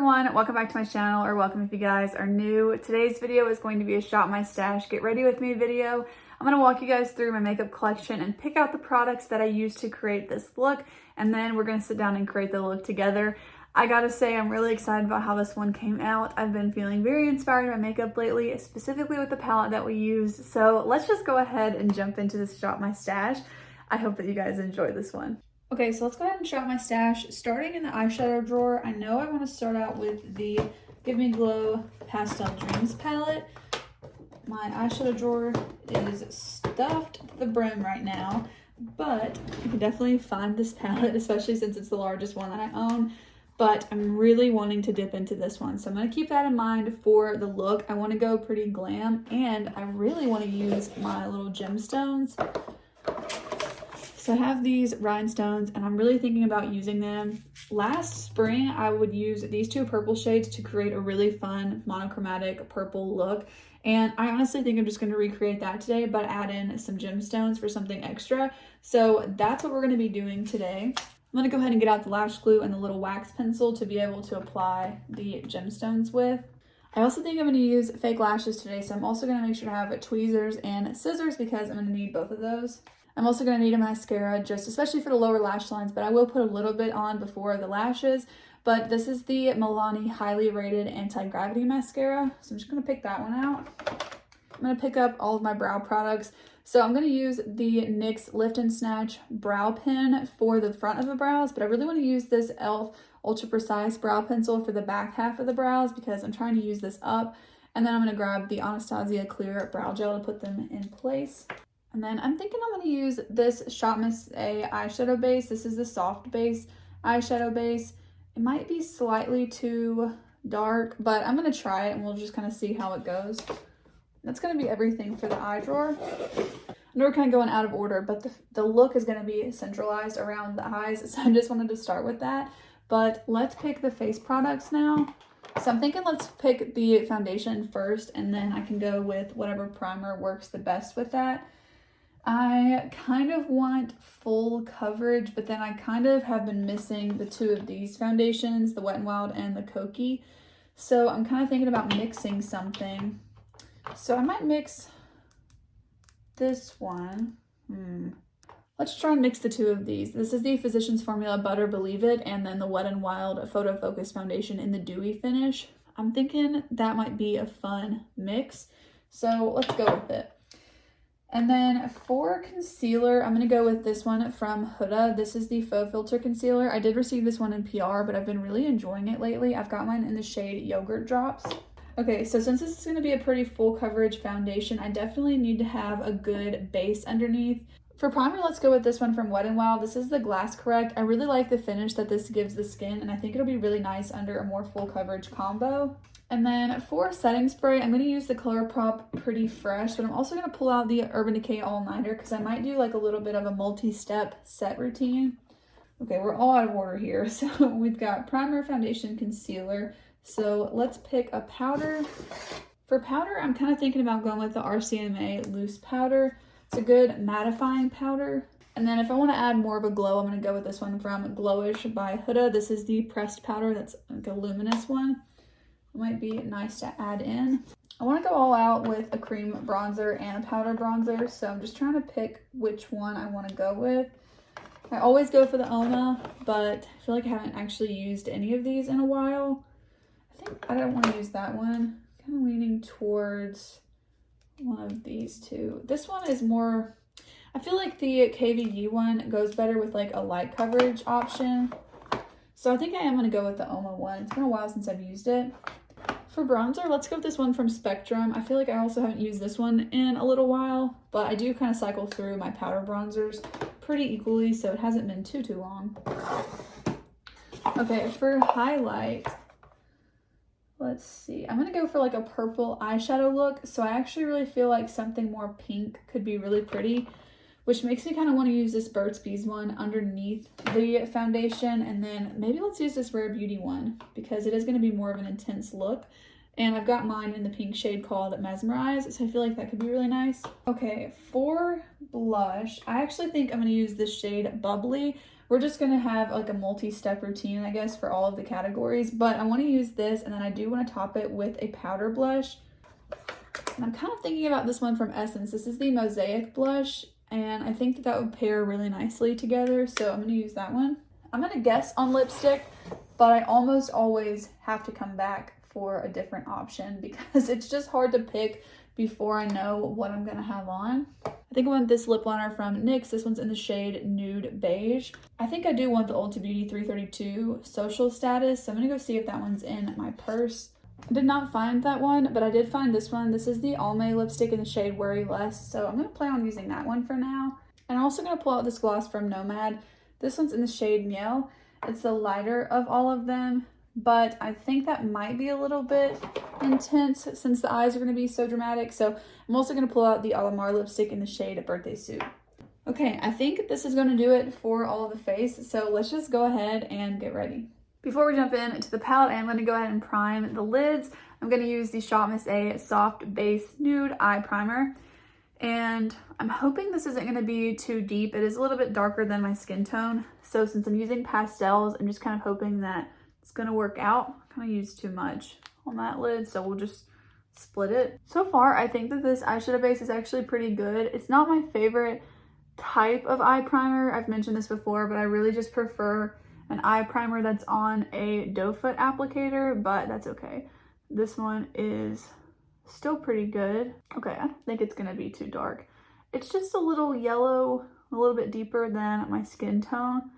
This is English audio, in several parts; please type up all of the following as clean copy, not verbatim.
everyone, welcome back to my channel, or welcome if you guys are new. Today's video is going to be a shop my stash, get ready with me video. I'm going to walk you guys through my makeup collection and pick out the products that I used to create this look, and then we're going to sit down and create the look together. I gotta say, I'm really excited about how this one came out. I've been feeling very inspired by makeup lately, specifically with the palette that we used. So let's just go ahead and jump into this shop my stash. I hope that you guys enjoy this one. Okay, so let's go ahead and shop my stash. Starting in the eyeshadow drawer, I know I want to start out with the Give Me Glow Pastel Dreams palette. My eyeshadow drawer is stuffed to the brim right now, but you can definitely find this palette, especially since it's the largest one that I own. But I'm really wanting to dip into this one, so I'm going to keep that in mind for the look. I want to go pretty glam, and I really want to use my little gemstones. So I have these rhinestones, and I'm really thinking about using them. Last spring, I would use these two purple shades to create a really fun monochromatic purple look. And I honestly think I'm just going to recreate that today, but add in some gemstones for something extra. So that's what we're going to be doing today. I'm going to go ahead and get out the lash glue and the little wax pencil to be able to apply the gemstones with. I also think I'm going to use fake lashes today, so I'm also going to make sure to have tweezers and scissors because I'm going to need both of those. I'm also going to need a mascara, just especially for the lower lash lines, but I will put a little bit on before the lashes. But this is the Milani Highly Rated Anti-Gravity Mascara, so I'm just going to pick that one out. I'm going to pick up all of my brow products. So I'm going to use the NYX Lift and Snatch Brow Pen for the front of the brows, but I really want to use this e.l.f. Ultra Precise Brow Pencil for the back half of the brows because I'm trying to use this up. And then I'm going to grab the Anastasia Clear Brow Gel to put them in place. And then I'm thinking I'm going to use this Shop Miss A eyeshadow base. This is the soft base eyeshadow base. It might be slightly too dark, but I'm going to try it and we'll just kind of see how it goes. That's going to be everything for the eye drawer. I know we're kind of going out of order, but the look is going to be centralized around the eyes, so I just wanted to start with that. But let's pick the face products now. So I'm thinking let's pick the foundation first, and then I can go with whatever primer works the best with that. I kind of want full coverage, but then I kind of have been missing the two of these foundations, the Wet n Wild and the Kokie. So I'm kind of thinking about mixing something. So I might mix this one. Let's try and mix the two of these. This is the Physicians Formula Butter Believe It, and then the Wet n Wild Photo Focus Foundation in the Dewy finish. I'm thinking that might be a fun mix. So let's go with it. And then for concealer, I'm going to go with this one from Huda. This is the Faux Filter Concealer. I did receive this one in PR, but I've been really enjoying it lately. I've got mine in the shade Yogurt Drops. Okay, so since this is going to be a pretty full coverage foundation, I definitely need to have a good base underneath. For primer, let's go with this one from Wet n Wild. This is the Glass Correct. I really like the finish that this gives the skin, and I think it'll be really nice under a more full coverage combo. And then for setting spray, I'm going to use the ColourPop Pretty Fresh, but I'm also going to pull out the Urban Decay All Nighter because I might do like a little bit of a multi-step set routine. Okay, we're all out of order here. So we've got primer, foundation, concealer. So let's pick a powder. For powder, I'm kind of thinking about going with the RCMA Loose Powder. It's a good mattifying powder. And then if I want to add more of a glow, I'm going to go with this one from Glowish by Huda. This is the pressed powder. That's like a luminous one. It might be nice to add in. I want to go all out with a cream bronzer and a powder bronzer, so I'm just trying to pick which one I want to go with. I always go for the Oma, but I feel like I haven't actually used any of these in a while. I think I don't want to use that one. I'm kind of leaning towards one of these two. This one is more, I feel like the KVD one goes better with like a light coverage option. So I think I am going to go with the Oma one. It's been a while since I've used it. For bronzer, let's go with this one from Spectrum. I feel like I also haven't used this one in a little while, but I do kind of cycle through my powder bronzers pretty equally, so it hasn't been too long. Okay, for highlight, let's see. I'm going to go for like a purple eyeshadow look, so I actually really feel like something more pink could be really pretty, which makes me kind of want to use this Burt's Bees one underneath the foundation, and then maybe let's use this Rare Beauty one because it is going to be more of an intense look. And I've got mine in the pink shade called Mesmerize, so I feel like that could be really nice. Okay, for blush, I actually think I'm going to use this shade Bubbly we're just gonna have like a multi-step routine, I guess, for all of the categories. But I want to use this, and then I do want to top it with a powder blush. And I'm kind of thinking about this one from Essence. This is the Mosaic blush, and I think that would pair really nicely together, so I'm gonna use that one. I'm gonna guess on lipstick, but I almost always have to come back for a different option because it's just hard to pick before I know what I'm gonna have on. I think I want this lip liner from NYX. This one's in the shade Nude Beige. I think I do want the Ulta Beauty 332 Social Status, so I'm gonna go see if that one's in my purse. I did not find that one, but I did find this one. This is the Almay lipstick in the shade Worry Less, so I'm gonna plan on using that one for now. And I'm also gonna pull out this gloss from Nomad. This one's in the shade Miel. It's the lighter of all of them, but I think that might be a little bit intense since the eyes are going to be so dramatic. So I'm also going to pull out the Alamar lipstick in the shade Birthday Suit. Okay, I think this is going to do it for all of the face. So let's just go ahead and get ready. Before we jump into the palette, I'm going to go ahead and prime the lids. I'm going to use the Shop Miss A Soft Base Nude Eye Primer. And I'm hoping this isn't going to be too deep. It is a little bit darker than my skin tone. So since I'm using pastels, I'm just kind of hoping that it's going to work out. I kind of used too much on that lid, so we'll just split it. So far, I think that this eyeshadow base is actually pretty good. It's not my favorite type of eye primer. I've mentioned this before, but I really just prefer an eye primer that's on a doe foot applicator, but that's okay. This one is still pretty good. Okay, I don't think it's gonna be too dark. It's just a little yellow, a little bit deeper than my skin tone.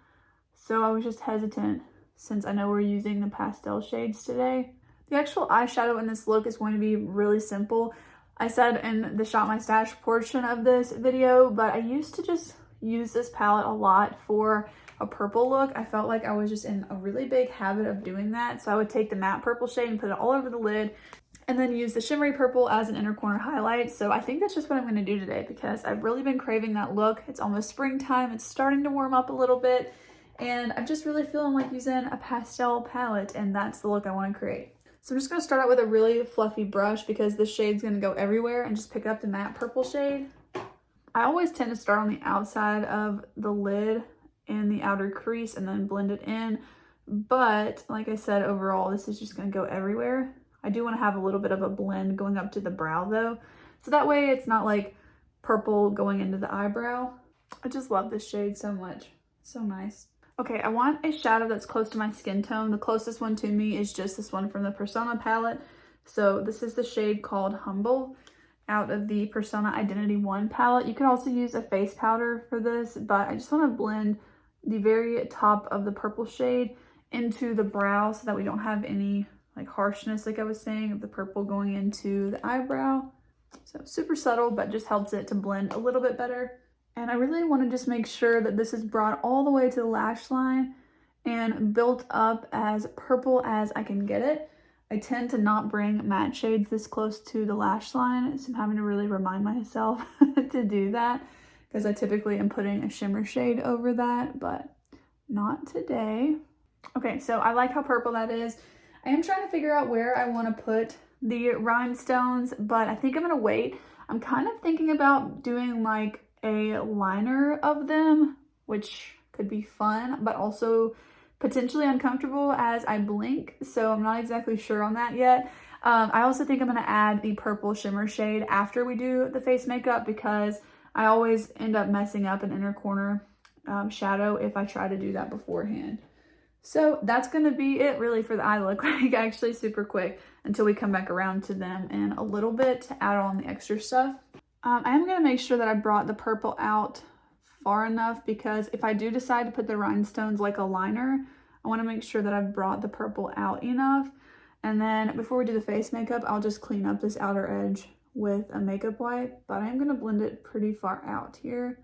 So I was just hesitant since I know we're using the pastel shades today. The actual eyeshadow in this look is going to be really simple. I said in the Shop My Stash portion of this video, but I used to just use this palette a lot for a purple look. I felt like I was just in a really big habit of doing that. So I would take the matte purple shade and put it all over the lid, and then use the shimmery purple as an inner corner highlight. So I think that's just what I'm going to do today because I've really been craving that look. It's almost springtime. It's starting to warm up a little bit, and I'm just really feeling like using a pastel palette, and that's the look I want to create. So I'm just going to start out with a really fluffy brush because this shade's going to go everywhere, and just pick up the matte purple shade. I always tend to start on the outside of the lid in the outer crease and then blend it in. But like I said, overall, this is just going to go everywhere. I do want to have a little bit of a blend going up to the brow though. So that way it's not like purple going into the eyebrow. I just love this shade so much. So nice. Okay, I want a shadow that's close to my skin tone. The closest one to me is just this one from the Persona palette. So this is the shade called Humble out of the Persona Identity 1 palette. You could also use a face powder for this, but I just want to blend the very top of the purple shade into the brow so that we don't have any like harshness, like I was saying, of the purple going into the eyebrow. So super subtle, but just helps it to blend a little bit better. And I really want to just make sure that this is brought all the way to the lash line and built up as purple as I can get it. I tend to not bring matte shades this close to the lash line, so I'm having to really remind myself to do that because I typically am putting a shimmer shade over that, but not today. Okay, so I like how purple that is. I am trying to figure out where I want to put the rhinestones, but I think I'm going to wait. I'm kind of thinking about doing like a liner of them, which could be fun, but also potentially uncomfortable as I blink. So I'm not exactly sure on that yet. I also think I'm going to add the purple shimmer shade after we do the face makeup because I always end up messing up an inner corner shadow if I try to do that beforehand. So that's going to be it really for the eye look, like actually super quick until we come back around to them in a little bit to add on the extra stuff. I am going to make sure that I brought the purple out far enough because if I do decide to put the rhinestones like a liner, I want to make sure that I've brought the purple out enough. And then before we do the face makeup, I'll just clean up this outer edge with a makeup wipe, but I'm going to blend it pretty far out here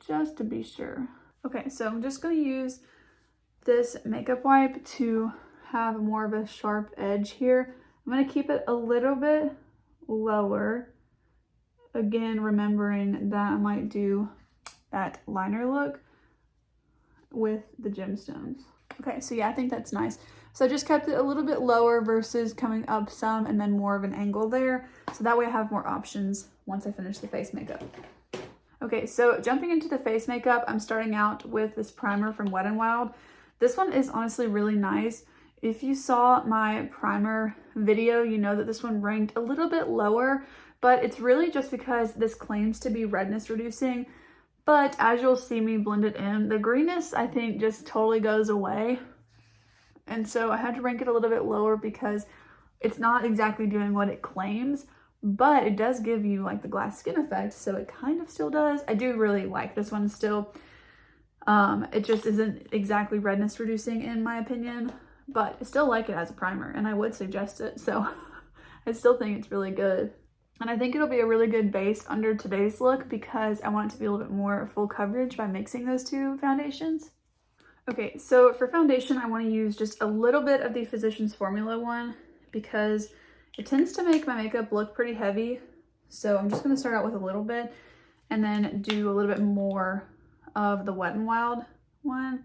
just to be sure. Okay, so I'm just going to use this makeup wipe to have more of a sharp edge here. I'm going to keep it a little bit lower. Again, remembering that I might do that liner look with the gemstones. Okay, so yeah, I think that's nice. So I just kept it a little bit lower versus coming up some and then more of an angle there. So that way I have more options once I finish the face makeup. Okay, so jumping into the face makeup, I'm starting out with this primer from Wet n Wild. This one is honestly really nice. If you saw my primer video, you know that this one ranked a little bit lower, but it's really just because this claims to be redness reducing. But as you'll see me blend it in, the greenness I think just totally goes away. And so I had to rank it a little bit lower because it's not exactly doing what it claims, but it does give you like the glass skin effect, so it kind of still does. I do really like this one still. It just isn't exactly redness reducing in my opinion, but I still like it as a primer and I would suggest it, so I still think it's really good. And I think it'll be a really good base under today's look because I want it to be a little bit more full coverage by mixing those two foundations. Okay, so for foundation, I want to use just a little bit of the Physicians Formula one because it tends to make my makeup look pretty heavy. So I'm just going to start out with a little bit and then do a little bit more of the Wet n Wild one,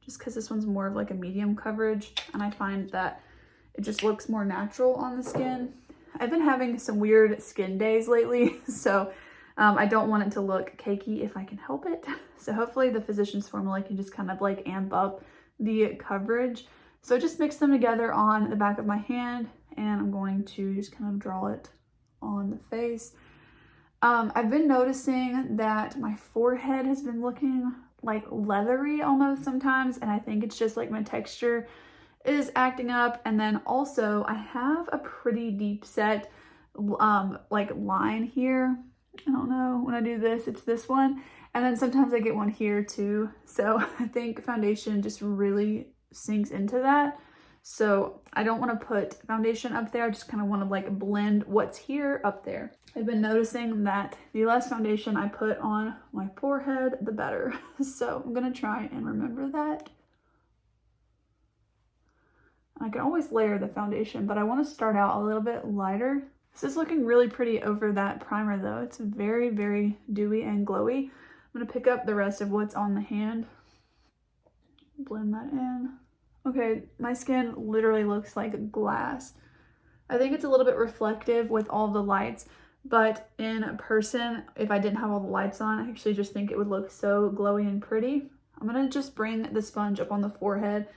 just because this one's more of like a medium coverage and I find that it just looks more natural on the skin. I've been having some weird skin days lately, so I don't want it to look cakey if I can help it. So hopefully the Physicians Formula can just kind of like amp up the coverage. So just mix them together on the back of my hand and I'm going to just kind of draw it on the face. I've been noticing that my forehead has been looking like leathery almost sometimes, and I think it's just like my texture is acting up. And then also I have a pretty deep set like line here. I don't know, when I do this, it's this one. And then sometimes I get one here too. So I think foundation just really sinks into that. So I don't want to put foundation up there. I just kind of want to like blend what's here up there. I've been noticing that the less foundation I put on my forehead, the better. So I'm going to try and remember that. I can always layer the foundation, but I want to start out a little bit lighter. This is looking really pretty over that primer though. It's very, very dewy and glowy. I'm going to pick up the rest of what's on the hand. Blend that in. Okay, my skin literally looks like glass. I think it's a little bit reflective with all the lights, but in person, if I didn't have all the lights on, I actually just think it would look so glowy and pretty. I'm going to just bring the sponge up on the forehead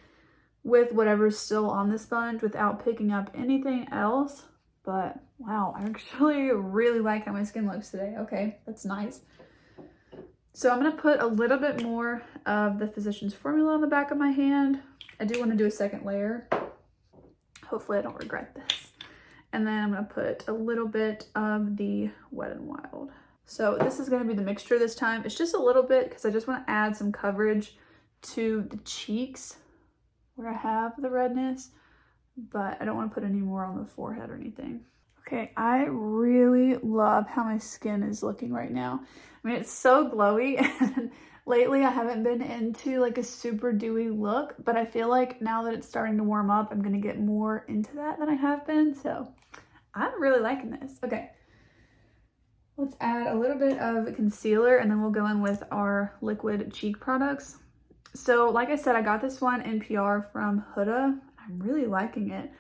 with whatever's still on the sponge without picking up anything else. But wow, I actually really like how my skin looks today. Okay, that's nice. So I'm going to put a little bit more of the Physicians Formula on the back of my hand. I do want to do a second layer. Hopefully I don't regret this. And then I'm going to put a little bit of the Wet n Wild. So this is going to be the mixture this time. It's just a little bit because I just want to add some coverage to the cheeks where I have the redness, but I don't want to put any more on the forehead or anything. Okay, I really love how my skin is looking right now. I mean, it's so glowy, and lately I haven't been into like a super dewy look, but I feel like now that it's starting to warm up, I'm gonna get more into that than I have been, so I'm really liking this. Okay, let's add a little bit of concealer, and then we'll go in with our liquid cheek products. So like I said, I got this one in PR from Huda. I'm really liking it.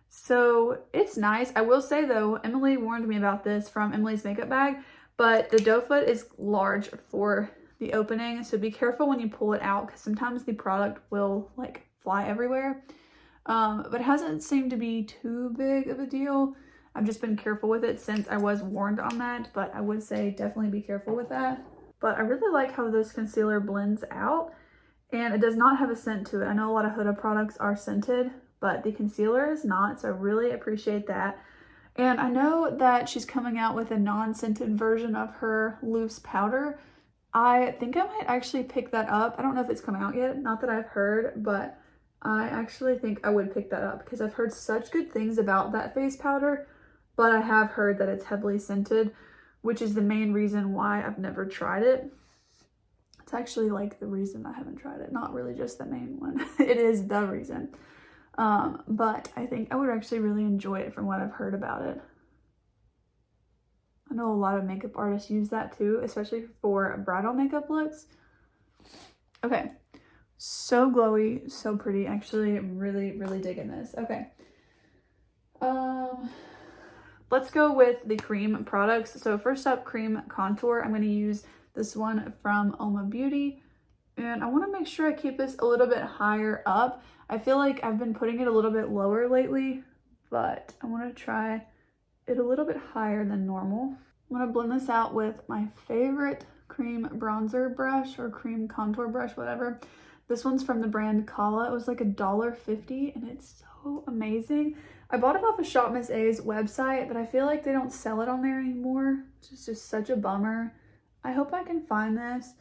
So it's nice. I will say though, Emily warned me about this from Emily's makeup bag, but the doe foot is large for the opening. So be careful when you pull it out because sometimes the product will like fly everywhere. But it hasn't seemed to be too big of a deal. I've just been careful with it since I was warned on that, but I would say definitely be careful with that. But I really like how this concealer blends out and it does not have a scent to it. I know a lot of Huda products are scented, but the concealer is not, so I really appreciate that. And I know that she's coming out with a non-scented version of her loose powder. I think I might actually pick that up. I don't know if it's come out yet, not that I've heard, but I actually think I would pick that up because I've heard such good things about that face powder, but I have heard that it's heavily scented, which is the main reason why I've never tried it. It's actually like the reason I haven't tried it, not really just the main one. It is the reason. But I think I would actually really enjoy it from what I've heard about it. I know a lot of makeup artists use that too, especially for bridal makeup looks. Okay, so glowy, so pretty. Actually, I'm really, really digging this. Okay. Let's go with the cream products. So first up, cream contour. I'm going to use this one from Oma Beauty. And I want to make sure I keep this a little bit higher up. I feel like I've been putting it a little bit lower lately, but I want to try it a little bit higher than normal. I'm going to blend this out with my favorite cream bronzer brush or cream contour brush, whatever. This one's from the brand Kala. It was like $1.50 and it's so amazing. I bought it off of Shop Miss A's website, but I feel like they don't sell it on there anymore, which is just such a bummer. I hope I can find this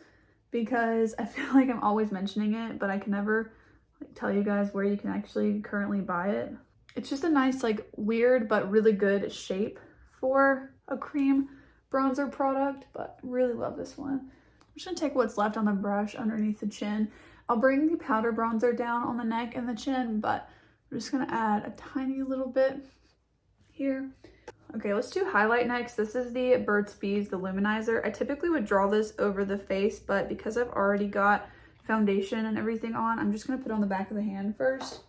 because I feel like I'm always mentioning it, but I can never like tell you guys where you can actually currently buy it. It's just a nice, like, weird but really good shape for a cream bronzer product, but really love this one. I'm just gonna take what's left on the brush underneath the chin. I'll bring the powder bronzer down on the neck and the chin, but I'm just gonna add a tiny little bit here. Okay, let's do highlight next. This is the Burt's Bees, the Luminizer. I typically would draw this over the face, but because I've already got foundation and everything on, I'm just gonna put it on the back of the hand first.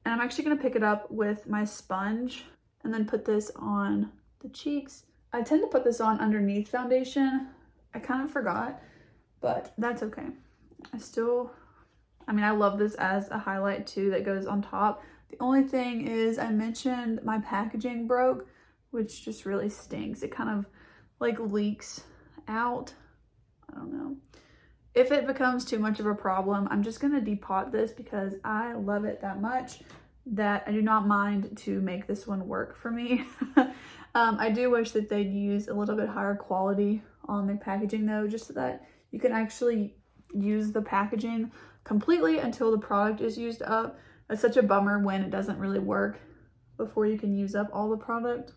And I'm actually gonna pick it up with my sponge and then put this on the cheeks. I tend to put this on underneath foundation. I kind of forgot, but that's okay. I love this as a highlight too that goes on top. The only thing is I mentioned my packaging broke, which just really stinks. It kind of like leaks out. I don't know. If it becomes too much of a problem, I'm just gonna depot this because I love it that much that I do not mind to make this one work for me. I do wish that they'd use a little bit higher quality on their packaging though, just so that you can actually use the packaging completely until the product is used up. It's such a bummer when it doesn't really work before you can use up all the product.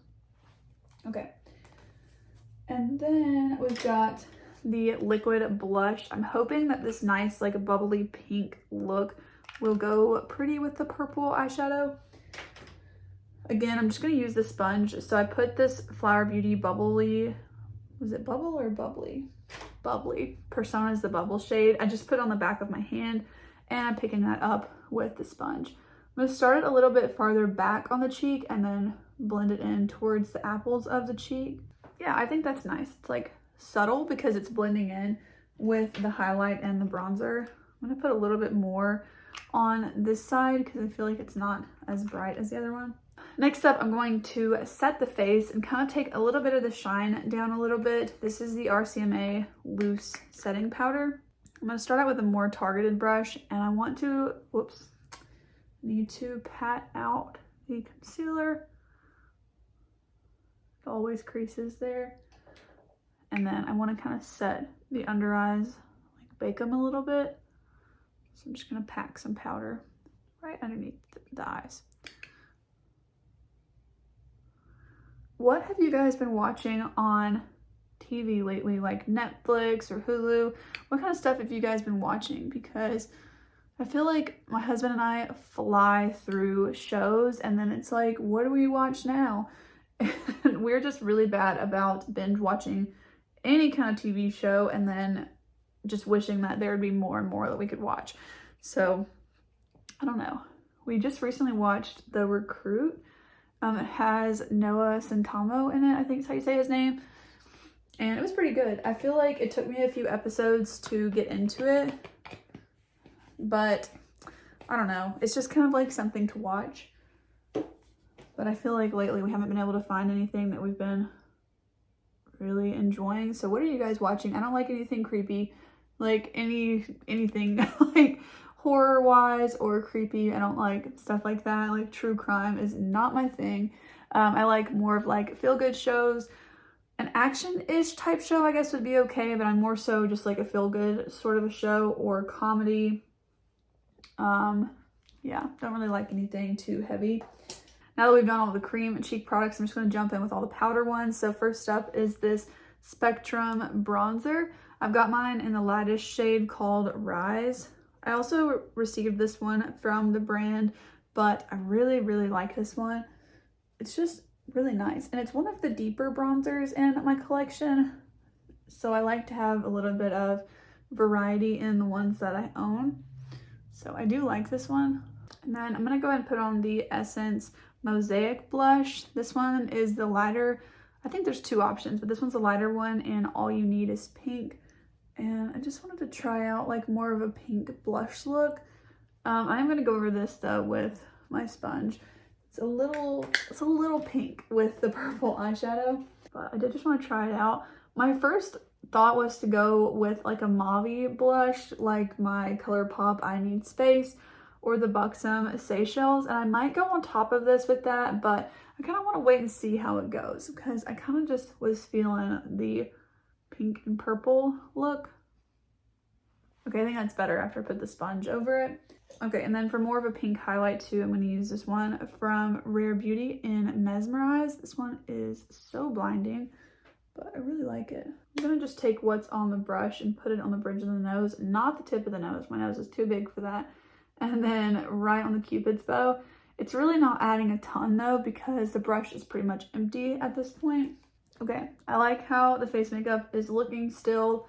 Okay. And then we've got the liquid blush. I'm hoping that this nice like bubbly pink look will go pretty with the purple eyeshadow. Again, I'm just going to use the sponge. So I put this Flower Beauty bubbly, was it bubble or bubbly? Bubbly. Persona is the bubble shade. I just put it on the back of my hand and I'm picking that up with the sponge. I'm going to start it a little bit farther back on the cheek and then blend it in towards the apples of the cheek. Yeah, I think that's nice. It's like subtle because it's blending in with the highlight and the bronzer. I'm going to put a little bit more on this side because I feel like it's not as bright as the other one. Next up, I'm going to set the face and kind of take a little bit of the shine down a little bit. This is the RCMA Loose Setting Powder. I'm going to start out with a more targeted brush and I want to, need to pat out the concealer. It always creases there. And then I want to kind of set the under eyes, like bake them a little bit. So I'm just going to pack some powder right underneath the eyes. What have you guys been watching on TV lately, like Netflix or Hulu? What kind of stuff have you guys been watching? Because I feel like my husband and I fly through shows and then it's like, what do we watch now? And we're just really bad about binge watching any kind of TV show and then just wishing that there would be more and more that we could watch. So I don't know. We just recently watched The Recruit. It has Noah Centineo in it, I think is how you say his name. And it was pretty good. I feel like it took me a few episodes to get into it. But I don't know. It's just kind of like something to watch. But I feel like lately we haven't been able to find anything that we've been really enjoying. So what are you guys watching? I don't like anything creepy. Like anything like horror wise or creepy. I don't like stuff like that. Like true crime is not my thing. I like more of like feel good shows. An action-ish type show I guess would be okay, but I'm more so just like a feel good sort of a show or comedy. Yeah, don't really like anything too heavy. Now that we've done all the cream and cheek products, I'm just going to jump in with all the powder ones. So first up is this Spectrum bronzer. I've got mine in the lightest shade called Rise. I also received this one from the brand, but I really, really like this one. It's just really nice. And it's one of the deeper bronzers in my collection. So I like to have a little bit of variety in the ones that I own. So I do like this one. And then I'm going to go ahead and put on the Essence Mosaic blush. This one is the lighter I think there's two options, but this one's a lighter one and all you need is pink. And I just wanted to try out like more of a pink blush look. I'm gonna go over this though with my sponge. It's a little pink with the purple eyeshadow, but I did just want to try it out. My first thought was to go with like a mauve blush, like my ColourPop I Need Space or the Buxom Seychelles, and I might go on top of this with that, but I kind of want to wait and see how it goes because I kind of just was feeling the pink and purple look. Okay, I think that's better after I put the sponge over it. Okay, and then for more of a pink highlight too, I'm going to use this one from Rare Beauty in Mesmerize. This one is so blinding, but I really like it. I'm going to just take what's on the brush and put it on the bridge of the nose, not the tip of the nose. My nose is too big for that. And then right on the Cupid's bow. It's really not adding a ton though because the brush is pretty much empty at this point. Okay, I like how the face makeup is looking still.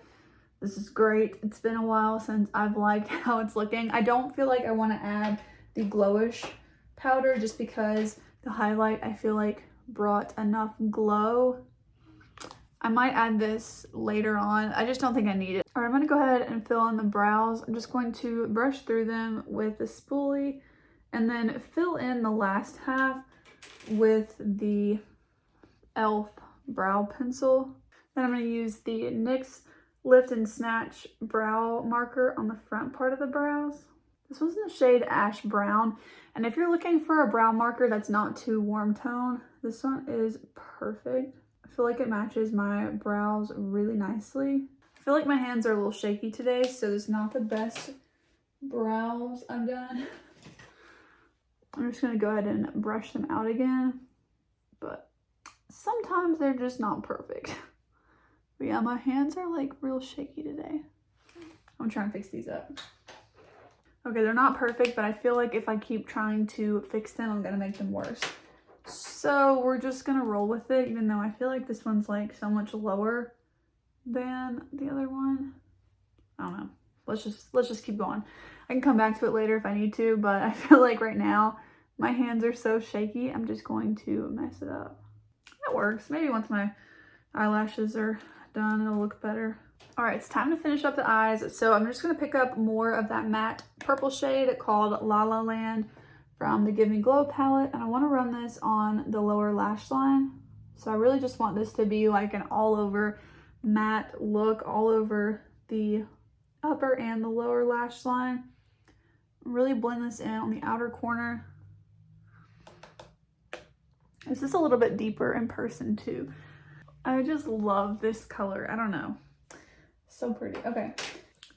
This is great. It's been a while since I've liked how it's looking. I don't feel like I want to add the glowish powder just because the highlight I feel like brought enough glow. I might add this later on. I just don't think I need it. All right, I'm going to go ahead and fill in the brows. I'm just going to brush through them with the spoolie and then fill in the last half with the e.l.f. brow pencil. Then I'm going to use the NYX Lift and Snatch brow marker on the front part of the brows. This one's in the shade Ash Brown, and if you're looking for a brow marker that's not too warm tone, this one is perfect. I feel like it matches my brows really nicely. I feel like my hands are a little shaky today, so it's not the best brows I've done. I'm just gonna go ahead and brush them out again, but sometimes they're just not perfect. But yeah, my hands are like real shaky today. I'm trying to fix these up. Okay, they're not perfect, but I feel like if I keep trying to fix them, I'm gonna make them worse. So we're just gonna roll with it, even though I feel like this one's like so much lower than the other one. I don't know. Let's just keep going. I can come back to it later if I need to, but I feel like right now my hands are so shaky, I'm just going to mess it up. That works. Maybe once my eyelashes are done, it'll look better. All right, it's time to finish up the eyes. So I'm just gonna pick up more of that matte purple shade called La La Land from the Give Me Glow palette, and I wanna run this on the lower lash line. So I really just want this to be like an all over matte look, all over the upper and the lower lash line. Really blend this in on the outer corner. This is a little bit deeper in person too. I just love this color. I don't know. So pretty. Okay.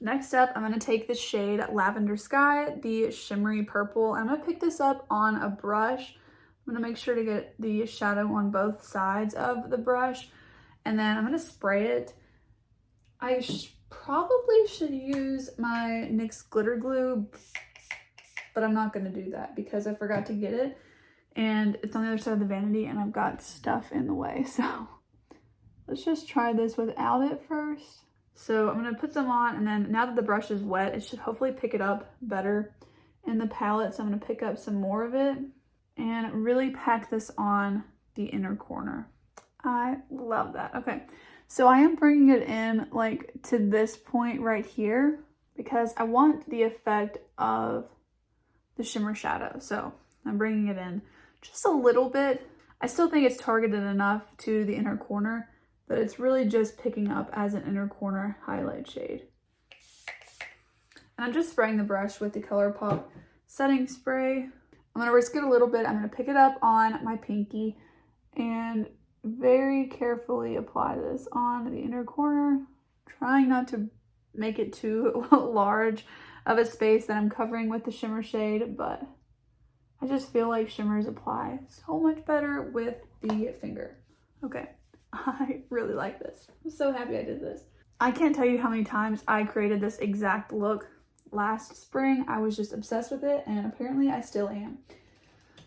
Next up, I'm going to take the shade Lavender Sky, the shimmery purple. I'm going to pick this up on a brush. I'm going to make sure to get the shadow on both sides of the brush. And then I'm going to spray it. I probably should use my NYX glitter glue, but I'm not going to do that because I forgot to get it. And it's on the other side of the vanity and I've got stuff in the way. So let's just try this without it first. So I'm going to put some on, and then now that the brush is wet, it should hopefully pick it up better in the palette. So I'm going to pick up some more of it and really pack this on the inner corner. I love that. Okay, so I am bringing it in like to this point right here because I want the effect of the shimmer shadow. So I'm bringing it in just a little bit. I still think it's targeted enough to the inner corner, but it's really just picking up as an inner corner highlight shade. And I'm just spraying the brush with the ColourPop setting spray. I'm gonna risk it a little bit. I'm gonna pick it up on my pinky and very carefully apply this on the inner corner, trying not to make it too large of a space that I'm covering with the shimmer shade, but I just feel like shimmers apply so much better with the finger. Okay. I really like this. I'm so happy I did this. I can't tell you how many times I created this exact look last spring. I was just obsessed with it, and apparently I still am.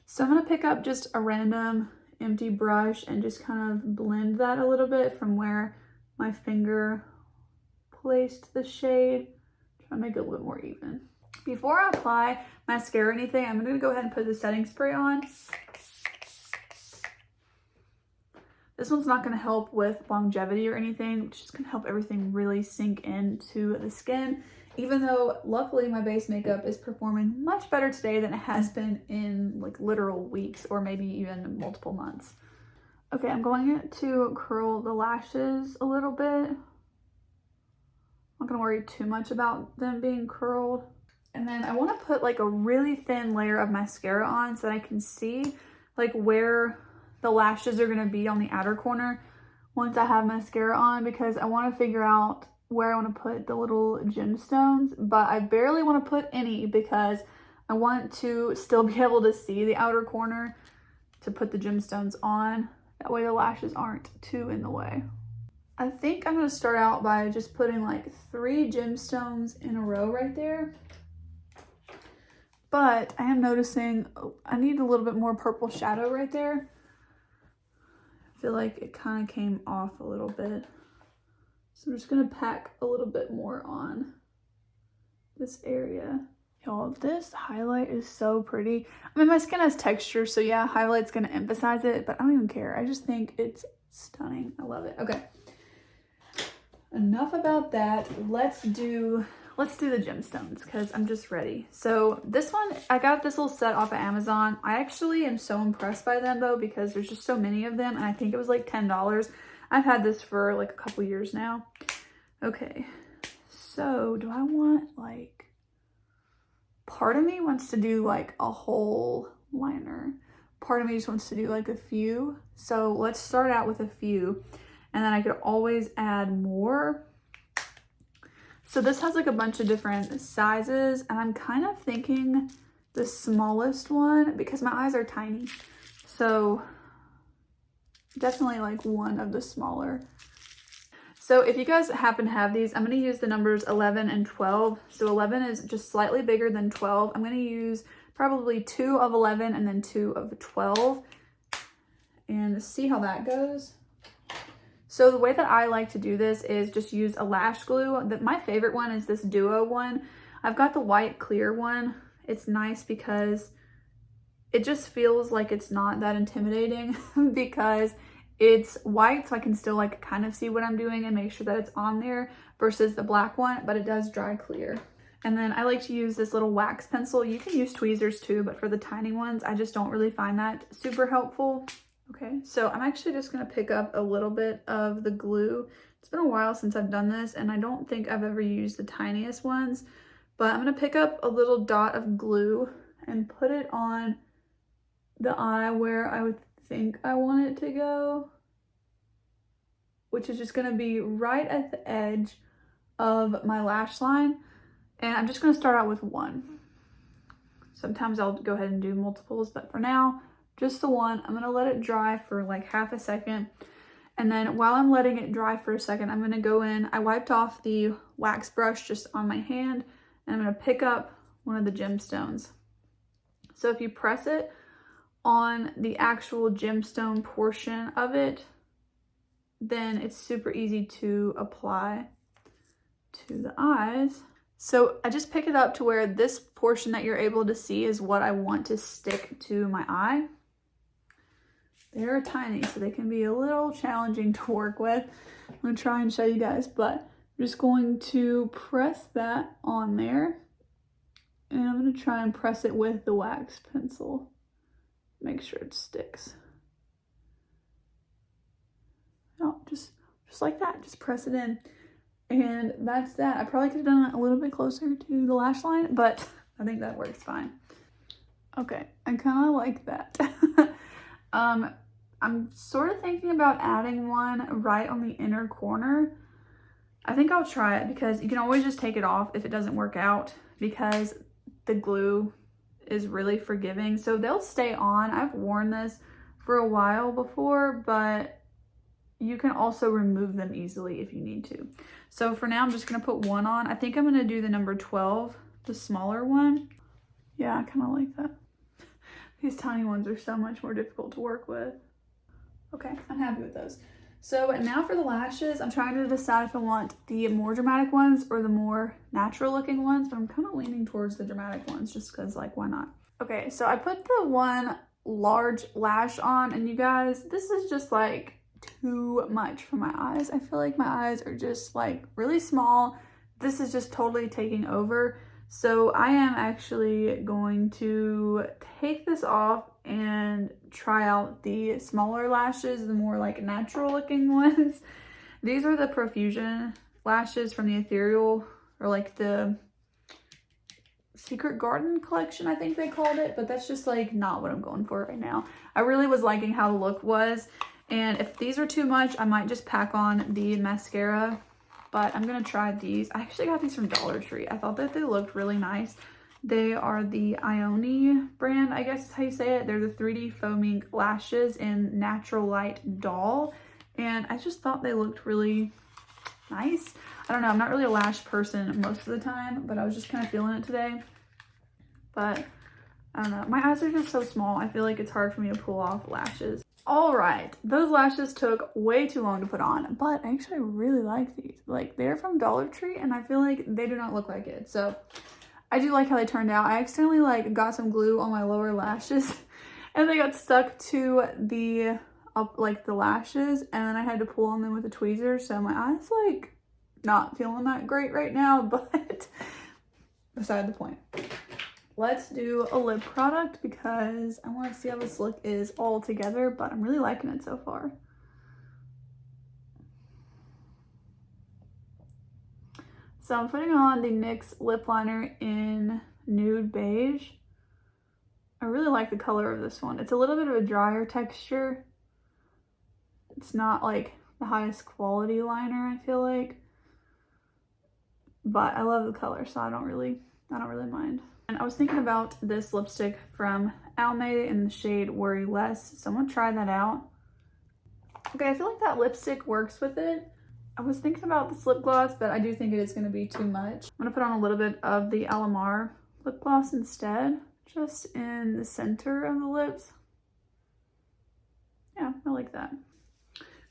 So I'm going to pick up just a random empty brush and just kind of blend that a little bit from where my finger placed the shade. Try to make it a little bit more even. Before I apply mascara or anything, I'm going to go ahead and put the setting spray on. This one's not going to help with longevity or anything. It's just going to help everything really sink into the skin. Even though luckily my base makeup is performing much better today than it has been in like literal weeks or maybe even multiple months. Okay, I'm going to curl the lashes a little bit. I'm not going to worry too much about them being curled. And then I want to put like a really thin layer of mascara on so that I can see like where the lashes are going to be on the outer corner once I have mascara on, because I want to figure out where I want to put the little gemstones, but I barely want to put any because I want to still be able to see the outer corner to put the gemstones on. That way the lashes aren't too in the way. I think I'm going to start out by just putting like 3 gemstones in a row right there. But I am noticing I need a little bit more purple shadow right there. I feel like it kind of came off a little bit. So I'm just going to pack a little bit more on this area. Y'all, this highlight is so pretty. I mean, my skin has texture, so yeah, highlight's going to emphasize it, but I don't even care. I just think it's stunning. I love it. Okay. Enough about that. Let's do the gemstones because I'm just ready. So this one, I got this little set off of Amazon. I actually am so impressed by them though, because there's just so many of them, and I think it was like $10. I've had this for like a couple years now. Okay, so do I want like, part of me wants to do like a whole liner. Part of me just wants to do like a few. So let's start out with a few, and then I could always add more. So this has like a bunch of different sizes, and I'm kind of thinking the smallest one because my eyes are tiny. So definitely like one of the smaller. So if you guys happen to have these, I'm going to use the numbers 11 and 12. So 11 is just slightly bigger than 12. I'm going to use probably 2 of 11 and then 2 of 12 and see how that goes. So the way that I like to do this is just use a lash glue. My favorite one is this duo one. I've got the white clear one. It's nice because it just feels like it's not that intimidating because it's white, so I can still like kind of see what I'm doing and make sure that it's on there, versus the black one, but it does dry clear. And then I like to use this little wax pencil. You can use tweezers too, but for the tiny ones, I just don't really find that super helpful. Okay, so I'm actually just gonna pick up a little bit of the glue. It's been a while since I've done this, and I don't think I've ever used the tiniest ones, but I'm gonna pick up a little dot of glue and put it on the eye where I would think I want it to go, which is just gonna be right at the edge of my lash line. And I'm just gonna start out with one. Sometimes I'll go ahead and do multiples, but for now, just the one. I'm gonna let it dry for like half a second. And then while I'm letting it dry for a second, I'm gonna go in. I wiped off the wax brush just on my hand, and I'm gonna pick up one of the gemstones. So if you press it on the actual gemstone portion of it, then it's super easy to apply to the eyes. So I just pick it up to where this portion that you're able to see is what I want to stick to my eye. They're tiny, so they can be a little challenging to work with. I'm gonna try and show you guys, but I'm just going to press that on there, and I'm gonna try and press it with the wax pencil. Make sure it sticks. Oh, just like that, just press it in. And that's that. I probably could have done it a little bit closer to the lash line, but I think that works fine. Okay, I kind of like that. I'm sort of thinking about adding one right on the inner corner. I think I'll try it because you can always just take it off if it doesn't work out, because the glue is really forgiving. So they'll stay on. I've worn this for a while before, but you can also remove them easily if you need to. So for now, I'm just gonna put one on. I think I'm gonna do the number 12, the smaller one. Yeah, I kind of like that. These tiny ones are so much more difficult to work with. Okay, I'm happy with those. So now for the lashes, I'm trying to decide if I want the more dramatic ones or the more natural looking ones, but I'm kind of leaning towards the dramatic ones just because, like, why not? Okay, so I put the one large lash on, and you guys, this is just like too much for my eyes. I feel like my eyes are just like really small. This is just totally taking over. So I am actually going to take this off and try out the smaller lashes, the more like natural looking ones. These are the Profusion lashes from the Ethereal, or like the Secret Garden collection, I think they called it, but that's just like not what I'm going for right now. I really was liking how the look was, and if these are too much, I might just pack on the mascara, but I'm gonna try these. I actually got these from Dollar Tree. I thought that they looked really nice. They are the Ioni brand, I guess is how you say it. They're the 3D foaming lashes in Natural Light Doll, and I just thought they looked really nice. I don't know, I'm not really a lash person most of the time, but I was just kind of feeling it today. But I don't know, my eyes are just so small. I feel like it's hard for me to pull off lashes. All right, those lashes took way too long to put on, but I actually really like these. Like, they're from Dollar Tree, and I feel like they do not look like it. So I do like how they turned out. I accidentally like got some glue on my lower lashes and they got stuck to the like the lashes, and then I had to pull on them with a tweezer. So my eyes like not feeling that great right now, but beside the point. Let's do a lip product because I want to see how this look is all together, but I'm really liking it so far. So I'm putting on the NYX lip liner in Nude Beige. I really like the color of this one. It's a little bit of a drier texture. It's not like the highest quality liner, I feel like, but I love the color, so I don't really mind. And I was thinking about this lipstick from Almay in the shade Worry Less, so I'm gonna try that out. Okay, I feel like that lipstick works with it. I was thinking about this lip gloss, but I do think it is gonna be too much. I'm gonna put on a little bit of the Alamar lip gloss instead, just in the center of the lips. Yeah, I like that.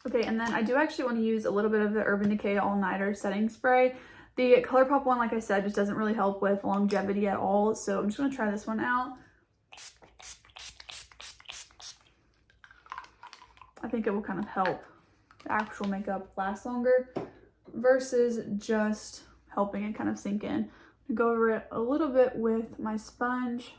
Okay, and then I do actually want to use a little bit of the Urban Decay All Nighter setting spray. The ColourPop one, like I said, just doesn't really help with longevity at all, so I'm just going to try this one out. I think it will kind of help the actual makeup last longer versus just helping it kind of sink in. I'm going to go over it a little bit with my sponge.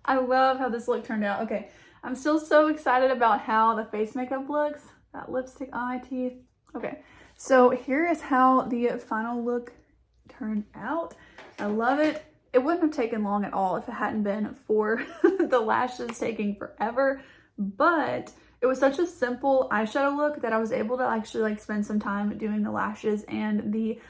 I love how this look turned out. Okay, I'm still so excited about how the face makeup looks. That lipstick on my teeth. Okay, so here is how the final look turned out. I love it. It wouldn't have taken long at all if it hadn't been for the lashes taking forever, but it was such a simple eyeshadow look that I was able to actually like spend some time doing the lashes and the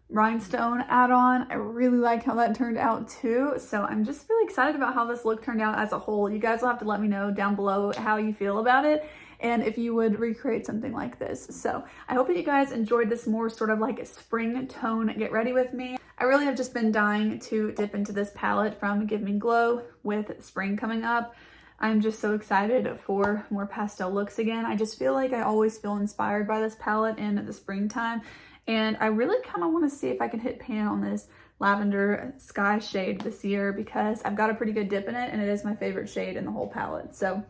rhinestone add-on. I really like how that turned out too, so I'm just really excited about how this look turned out as a whole. You guys will have to let me know down below how you feel about it and if you would recreate something like this. So I hope that you guys enjoyed this more sort of like spring tone get ready with me. I really have just been dying to dip into this palette from Give Me Glow with spring coming up. I'm just so excited for more pastel looks again. I just feel like I always feel inspired by this palette in the springtime, and I really kind of want to see if I can hit pan on this lavender sky shade this year because I've got a pretty good dip in it and it is my favorite shade in the whole palette. So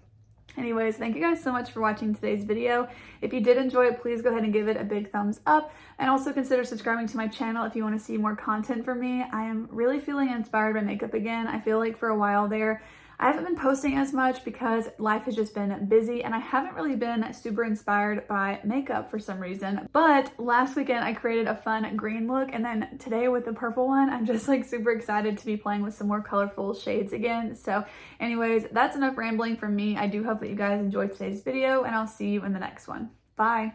anyways, thank you guys so much for watching today's video. If you did enjoy it, please go ahead and give it a big thumbs up, and also consider subscribing to my channel if you want to see more content from me. I am really feeling inspired by makeup again. I feel like for a while there, I haven't been posting as much because life has just been busy and I haven't really been super inspired by makeup for some reason. But last weekend I created a fun green look, and then today with the purple one, I'm just like super excited to be playing with some more colorful shades again. So anyways, that's enough rambling from me. I do hope that you guys enjoyed today's video, and I'll see you in the next one. Bye.